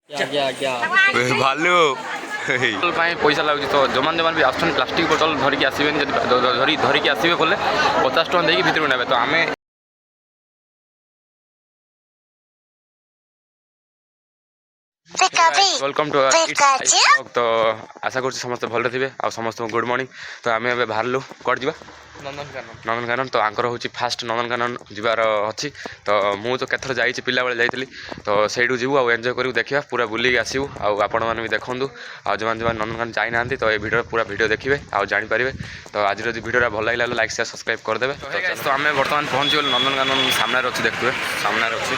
भालू पैसा लगुच तो जो मैंने भी आस प्लास्टिक बोतल धरिकी आसबे धरिकी आसबे बोले 50 टका देकी भितर ने तो आम वेलकम टू तो आशा कर समस्त भले थे आ समस्त गुड मॉर्निंग तो आम ए बाहर कौट जा नंदनकानन तो आंकर हूँ फास्ट नंदनकानन जीवार अच्छी तो मुझे केथर जाइए पिला बेले जाइली तो सहीठू जीवु आउ एंजॉय करूँ देखा पूरा बुलिक आसू आपण मैंने भी देखूँ जो नंदनकानन जाई ना तो ये वीडियो पूरा वीडियो देखिए आउ जानीपारे तो आज जो वीडियो भल लगे लाइक शेयर सब्सक्राइब करदे तो आम बर्तमान पहुँची गलु नंदनकानन सामने अच्छी देखुए सामने अच्छी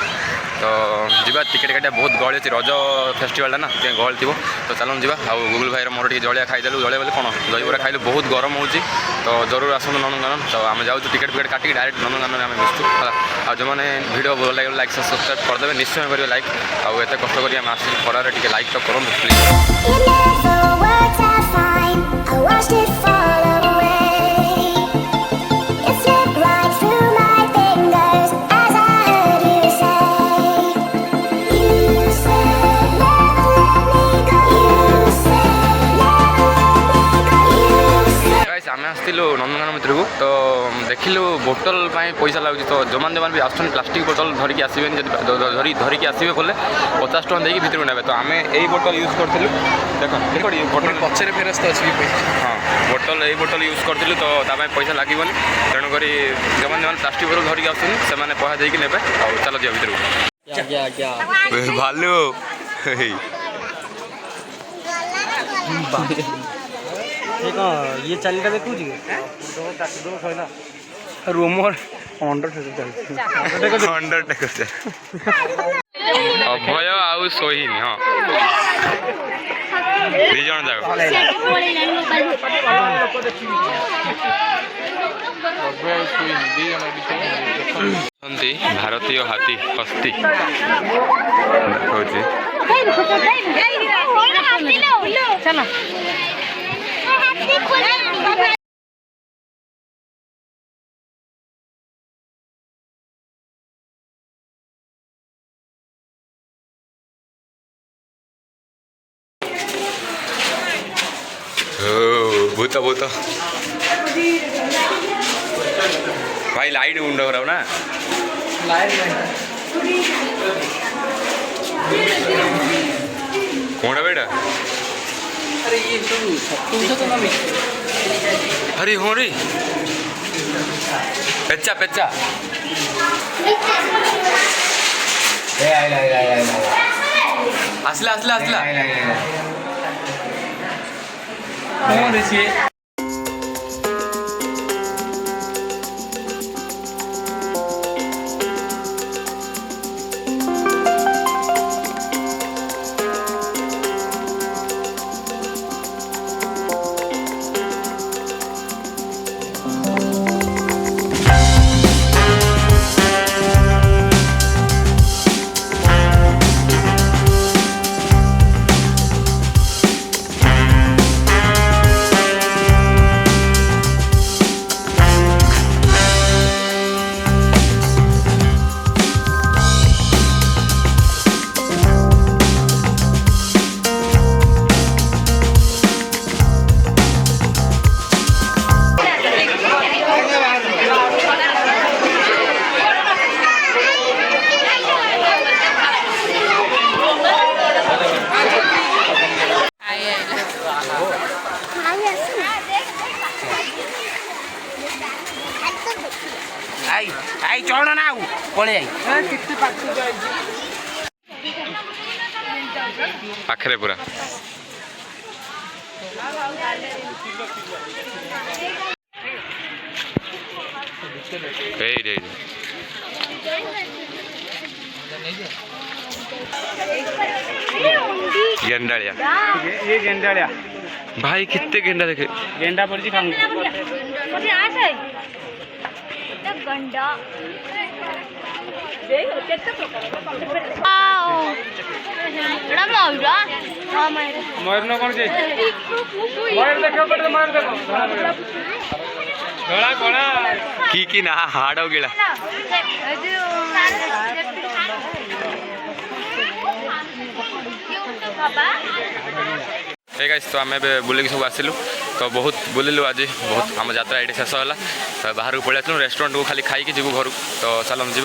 तो जीवा टिकेट काटिया बहुत गहली अच्छी रज फेस्टिवल ना गहली थी तो चलन जा आउ गुगुल भाई मोर टे जलिया खाईदेलु जलिया बोले कौन दहीबरा खाइलु बहुत गरम होची तो जरूर आसू नंदनकानन तो आम जाऊँ टिकेट फिकेट काटिक डायरेक्ट नंदनकानन आम मिसु आ जो मैंने वीडियो भल लगे लाइक सब्सक्राइब करदे निश्चय करेंगे लाइक आउ एत कष्ट कर खरार टे लाइक तो करूँ प्लीज नंदनकानन भितर को तो देखिलु बोतल पैसा लगुच तो जो मैंने भी आस प्लास्टिक बोतल धरिकी आसबे धरिकी आसबे बोले 50 टका देकी भितर ने तो आम यही बोतल यूज करूँ देख बोतल पचर फेरस्त अच्छी हाँ बोतल यही बोतल यूज करूँ तो पैसा लगे तेणुक जो मैंने प्लास्टिक बोतल धरिकी आसुन से पैसा देकी ने चल जा भितर भालू ये चालीटा देखू रूमर अभय आउ सोहिनी हाँ दी जन जाक भारतीय हाथी हस्ती चलो भूत भूत भाई लाइट उंड हो रहा ना कौन बेटा अरे ये तो ना अरे हो रे पेचा पेचा असला असला असला आई चढ़ ना पड़े पाखरे पूरा गेंडालिया ये गेंडालिया भाई कितने गेंडा देखे गेंडा पड़ी खाऊ गंडा मयूर न कौन मयूर देखो मयूर देखो घोड़ा घोड़ा की ना हाड़ गिला हे गाइस तो आम बुलिक सब आसिलु तो बहुत बुलिलु आज बहुत आम यात्रा ये शेष है तो बाहर को पलि आसलु रेस्टोरेंट को खाली खाई जीवु घर तो चल जी।